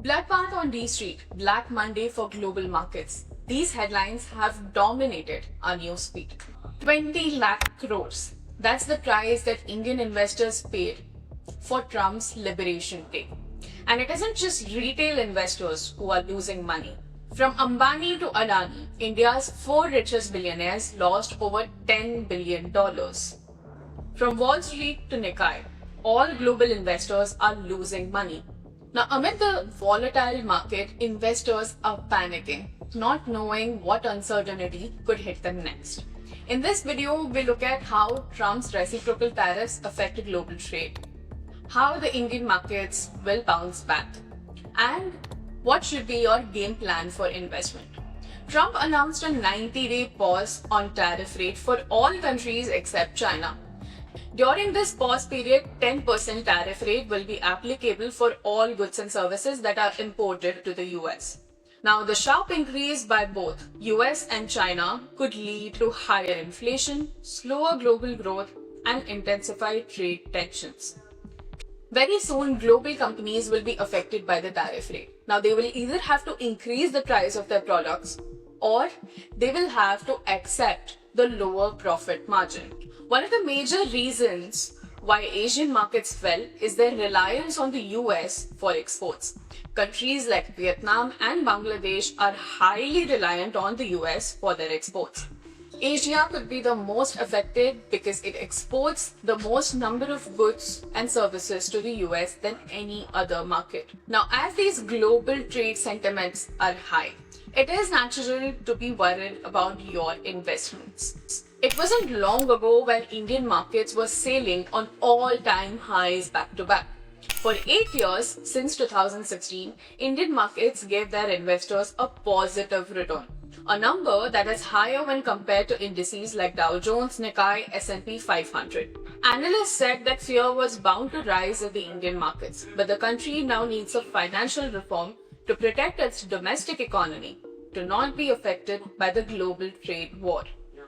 Bloodbath on D Street, Black Monday for global markets. These headlines have dominated our newsfeed. 20 lakh crores. That's the price that Indian investors paid for Trump's Liberation Day. And it isn't just retail investors who are losing money. From Ambani to Adani, India's 4 richest billionaires lost over $10 billion. From Wall Street to Nikkei, all global investors are losing money. Now, amid the volatile market, investors are panicking, not knowing what uncertainty could hit them next. In this video, we look at how Trump's reciprocal tariffs affect global trade, how the Indian markets will bounce back, and what should be your game plan for investment. Trump announced a 90-day pause on tariff rate for all countries except China. During this pause period, 10% tariff rate will be applicable for all goods and services that are imported to the US. Now, the sharp increase by both US and China could lead to higher inflation, slower global growth, and intensified trade tensions. Very soon, global companies will be affected by the tariff rate. Now, they will either have to increase the price of their products or they will have to accept the lower profit margin. One of the major reasons why Asian markets fell is their reliance on the US for exports. Countries like Vietnam and Bangladesh are highly reliant on the US for their exports. Asia could be the most affected because it exports the most number of goods and services to the US than any other market. Now, as these global trade sentiments are high, it is natural to be worried about your investments. It wasn't long ago when Indian markets were sailing on all-time highs back to back. For 8 years, since 2016, Indian markets gave their investors a positive return, a number that is higher when compared to indices like Dow Jones, Nikkei, S&P 500. Analysts said that fear was bound to rise in the Indian markets, but the country now needs a financial reform to protect its domestic economy to not be affected by the global trade war.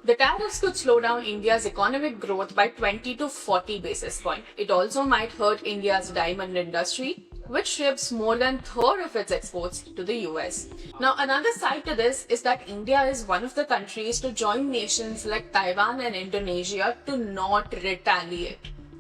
The tariffs could slow down India's economic growth by 20 to 40 basis points. It also might hurt India's diamond industry, which ships more than a third of its exports to the US. Now, another side to this is that India is one of the countries to join nations like Taiwan and Indonesia to not retaliate.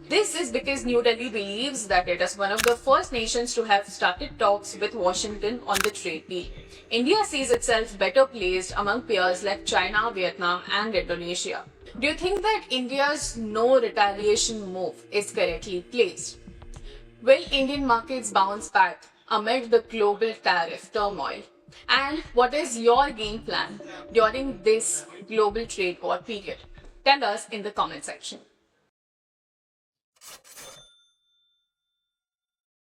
This is because New Delhi believes that it is one of the first nations to have started talks with Washington on the trade deal. India sees itself better placed among peers like China, Vietnam, and Indonesia. Do you think that India's no retaliation move is correctly placed? Will Indian markets bounce back amid the global tariff turmoil? And what is your game plan during this global trade war period? Tell us in the comment section.